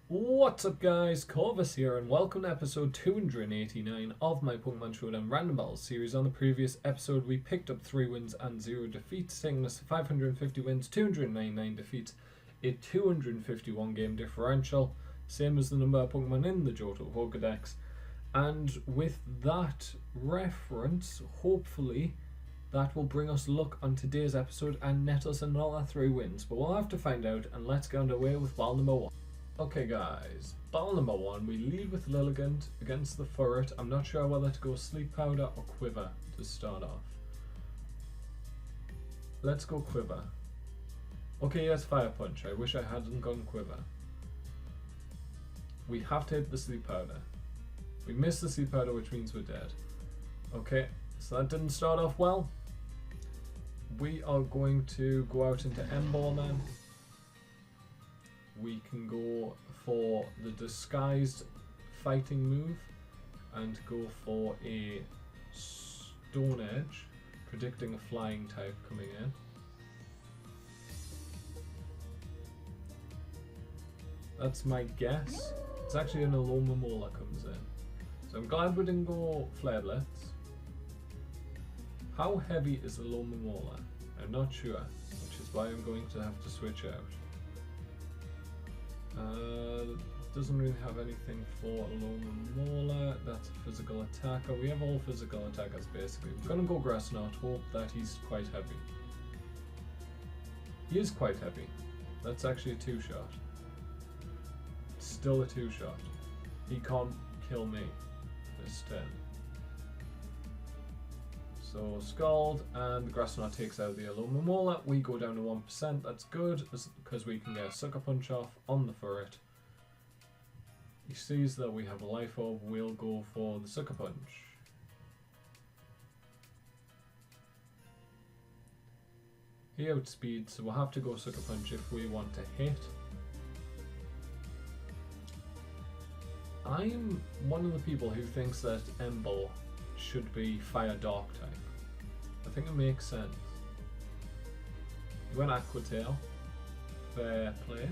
What's up guys, Corvus here and welcome to episode 289 of my Pokémon Showdown Random Battles series. On the previous episode we picked up 3 wins and 0 defeats, taking us to 550 wins, 299 defeats, a 251 game differential, same as the number of Pokemon in the Johto Pokedex. And with that reference, hopefully that will bring us luck on today's episode and net us another 3 wins. But we'll have to find out, and let's get underway with battle number 1. Okay guys, battle number 1, we lead with Lilligant against the Furret. I'm not sure whether to go Sleep Powder or Quiver to start off. Let's go Quiver. Okay, yes, Fire Punch. I wish I hadn't gone Quiver. We have to hit the Sleep Powder. We missed the Sleep Powder, which means we're dead. Okay, so that didn't start off well. We are going to go out into M-Ball then. We can go for the disguised fighting move and go for a Stone Edge, predicting a flying type coming in. That's my guess. It's actually an Alomomola comes in. So I'm glad we didn't go Flare Blitz. How heavy is Alomomola? I'm not sure, which is why I'm going to have to switch out. Doesn't really have anything for Alomomola. That's a physical attacker. We have all physical attackers basically. We're going to go Grass Knot, hope that he's quite heavy. He is quite heavy. That's actually a 2-shot. Still a 2-shot. He can't kill me this turn. So Scald, and the Grass Knot takes out the Alomomola. We go down to 1%, that's good, because we can get a Sucker Punch off on the Furret. He sees that we have a Life Orb, we'll go for the Sucker Punch. He outspeeds, so we'll have to go Sucker Punch if we want to hit. I'm one of the people who thinks that Emboar should be Fire Dark type. I think it makes sense. You went Aqua Tail. Fair play.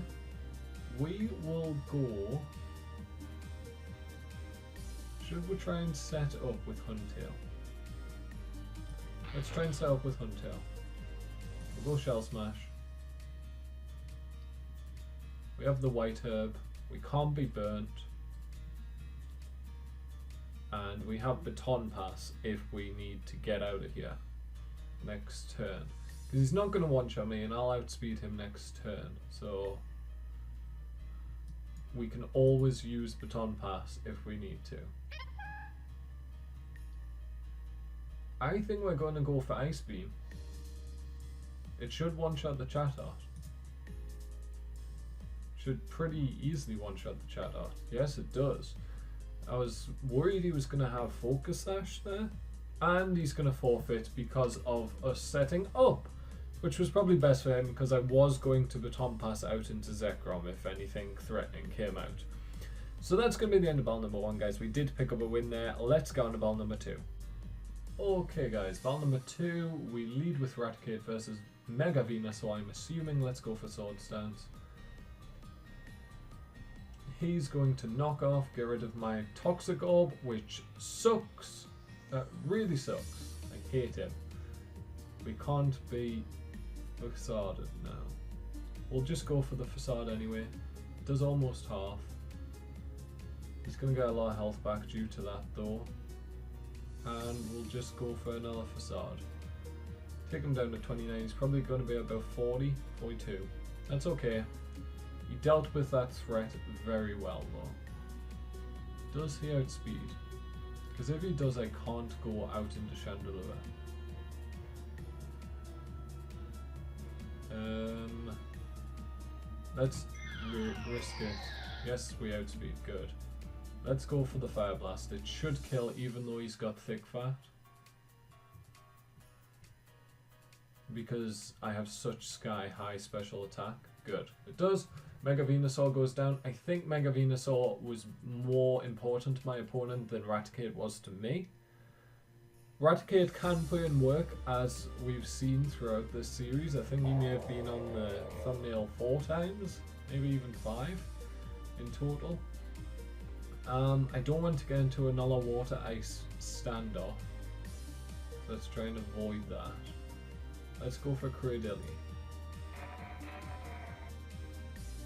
We will go. Should we try and set up with Huntail? Let's try and set up with Huntail. We'll go Shell Smash. We have the White Herb. We can't be burnt. And we have Baton Pass if we need to get out of here next turn. Because he's not going to one-shot me and I'll outspeed him next turn. So we can always use Baton Pass if we need to. I think we're going to go for Ice Beam. It should one-shot the Chatot. Should pretty easily one-shot the Chatot. Yes, it does. I was worried he was going to have Focus Sash there, and he's going to forfeit because of us setting up, which was probably best for him because I was going to Baton Pass out into Zekrom if anything threatening came out. So that's going to be the end of battle number 1, guys. We did pick up a win there. Let's go on to battle number 2. Okay, guys, battle number 2, we lead with Raticate versus Mega Venusaur, I'm assuming. Let's go for Sword Stance. He's going to knock off, get rid of my Toxic Orb, which sucks. Really sucks. I hate him. We can't be Facaded now. We'll just go for the Facade anyway. Does almost half. He's going to get a lot of health back due to that though. And we'll just go for another Facade. Take him down to 29. He's probably going to be about 40, 42. That's okay. He dealt with that threat very well though. Does he outspeed? Because if he does, I can't go out into Chandelure. Let's risk it. Yes, we outspeed. Good. Let's go for the Fire Blast. It should kill even though he's got Thick Fat. Because I have such sky high special attack. Good. It does. Mega Venusaur goes down. I think Mega Venusaur was more important to my opponent than Raticate was to me. Raticate can play and work, as we've seen throughout this series. I think he may have been on the thumbnail 4 times, maybe even 5, in in total. I don't want to get into another water ice standoff. Let's try and avoid that. Let's go for Cradilly.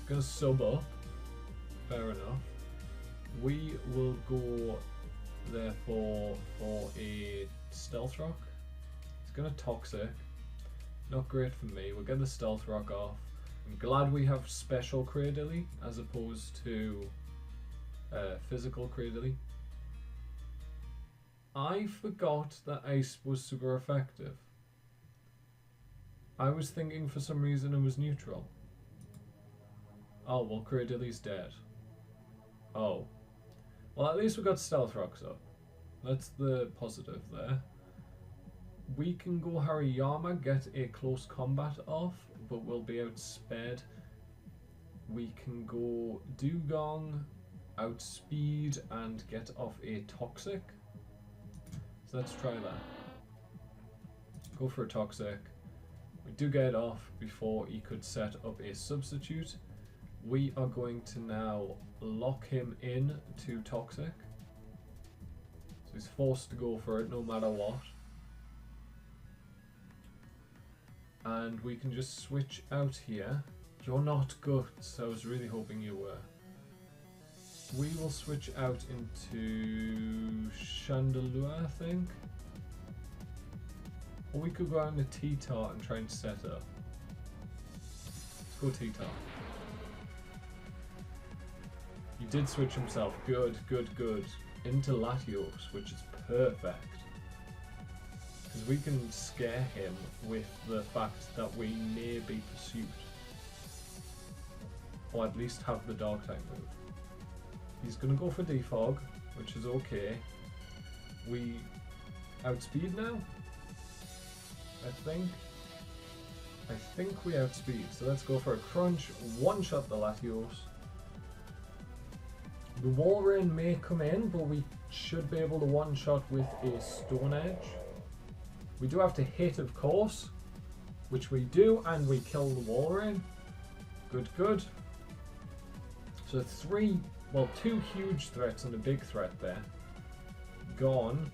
Gonna sub up. Fair enough. We will go therefore for a Stealth Rock. It's gonna Toxic. Not great for me. We'll get the Stealth Rock off. I'm glad we have special Cradilly as opposed to physical Cradilly. I forgot that Ice was super effective. I was thinking for some reason it was neutral. Oh, well, Cradilly's dead. Oh. Well, at least we got Stealth Rocks up. That's the positive there. We can go Hariyama, get a close combat off, but we'll be outsped. We can go Dugong, outspeed, and get off a Toxic. So let's try that. Go for a Toxic. We do get it off before he could set up a substitute. We are going to now lock him in to Toxic. So he's forced to go for it no matter what. And we can just switch out here. You're not Guts. I was really hoping you were. We will switch out into Chandelure, I think. Or we could go on the T-Tar and try and set up. Let's go T-Tar. He did switch himself. Good, good, good. Into Latios, which is perfect. Because we can scare him with the fact that we may be pursued. Or at least have the Dark type move. He's going to go for Defog, which is okay. We outspeed now? I think we outspeed. So let's go for a Crunch, one-shot the Latios. The Walrein may come in, but we should be able to one-shot with a Stone Edge. We do have to hit, of course, which we do, and we kill the Walrein. Good, good. So two huge threats and a big threat there. Gone.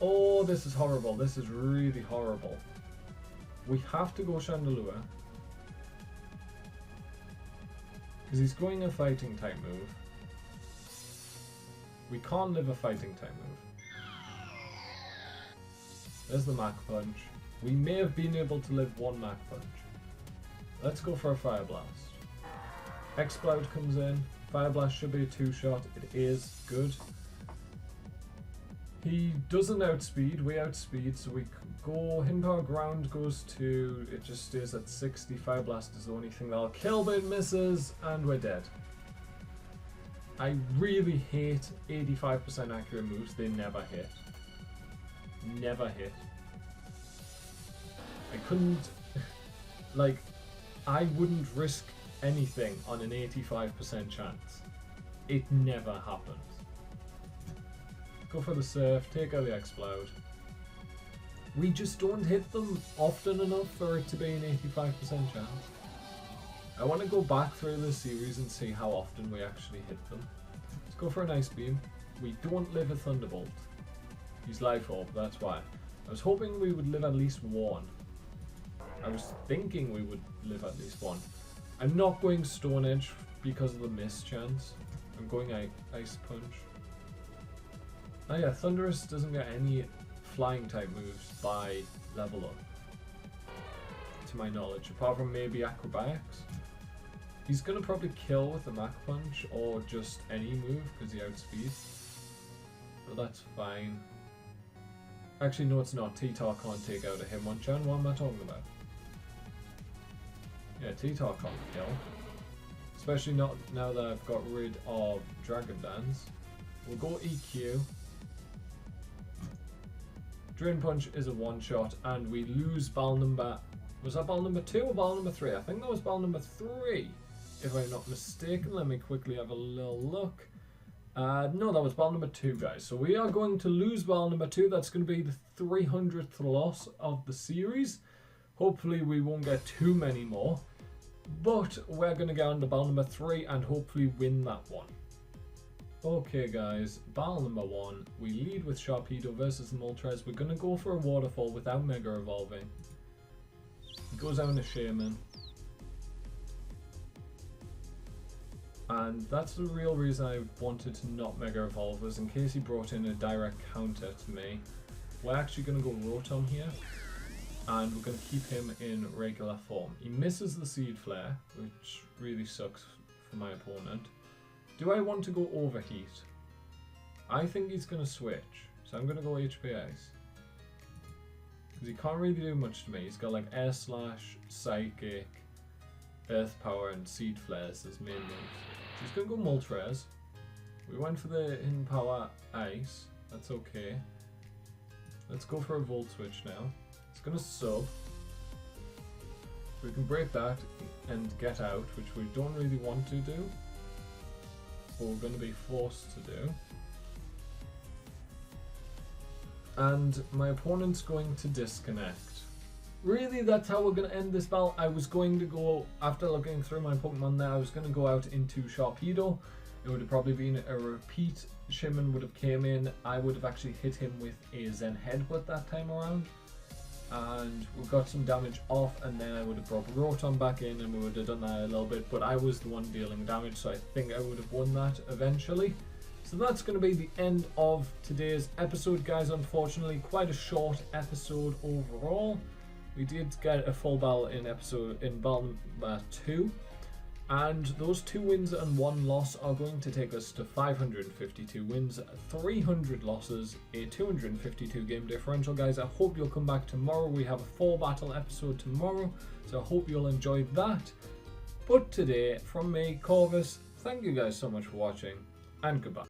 Oh, this is horrible. This is really horrible. We have to go Chandelure. Because he's going a fighting type move. We can't live a fighting type move. There's the Mach Punch. We may have been able to live one Mach Punch. Let's go for a Fire Blast. Exploud comes in. Fire Blast should be a two-shot. It is good. He doesn't outspeed. We outspeed, so we go. Hidden Power Ground goes to. It just stays at 60. Fire Blast is the only thing that'll kill, but it misses, and we're dead. I really hate 85% accurate moves. They never hit. Never hit. I couldn't. Like, I wouldn't risk anything on an 85% chance. It never happens. Go for the Surf, take out the Exploud. We just don't hit them often enough for it to be an 85% chance. I want to go back through the series and see how often we actually hit them. Let's go for an Ice Beam. We don't live a Thunderbolt. He's Life Orb, that's why. I was hoping we would live at least one. I was thinking we would live at least one. I'm not going Stone Edge because of the miss chance. I'm going Ice Punch. Oh yeah, Thundurus doesn't get any flying type moves by level up, to my knowledge, apart from maybe Acrobatics. He's gonna probably kill with the Mach Punch or just any move because he outspeeds. But that's fine. Actually, no, it's not. T-Tar can't take out a Hitmonchan. What am I talking about? Yeah, T-Tar can't kill. Especially not now that I've got rid of Dragon Dance. We'll go EQ. Drain Punch is a one-shot, and we lose ball number... Was that ball number 2 or ball number 3? I think that was ball number 3, if I'm not mistaken. Let me quickly have a little look. No, that was ball number 2, guys. So we are going to lose ball number 2. That's going to be the 300th loss of the series. Hopefully we won't get too many more. But we're going to get on to battle number 3 and hopefully win that one. Okay guys, battle number 1. We lead with Sharpedo versus Moltres. We're going to go for a waterfall without Mega Evolving. It goes down to Shaman. And that's the real reason I wanted to not Mega Evolve, was in case he brought in a direct counter to me. We're actually going to go Rotom here. And we're going to keep him in regular form. He misses the Seed Flare, which really sucks for my opponent. Do I want to go Overheat? I think he's going to switch, so I'm going to go HP Ice. Because he can't really do much to me. He's got like Air Slash, Psychic, Earth Power and Seed Flares as main moves. So he's going to go Moltres. We went for the Hidden Power Ice, that's okay. Let's go for a Volt Switch now. It's going to sub. We can break that and get out, which we don't really want to do. But we're going to be forced to do. And my opponent's going to disconnect. Really, that's how we're going to end this battle. I was going to go, after looking through my Pokemon there, I was going to go out into Sharpedo. It would have probably been a repeat. Shaman would have came in. I would have actually hit him with a Zen Headbutt that time around. And we got some damage off, and then I would have brought Rotom back in and we would have done that a little bit, but I was the one dealing damage, so I think I would have won that eventually. So that's going to be the end of today's episode, guys. Unfortunately, quite a short episode overall. We did get a full battle in battle number 2, and those 2 wins and 1 loss are going to take us to 552 wins, 300 losses, a 252 game differential, guys. I hope you'll come back tomorrow. We have a 4 battle episode tomorrow, so I hope you'll enjoy that. But today, from me, Corvus, thank you guys so much for watching, and goodbye.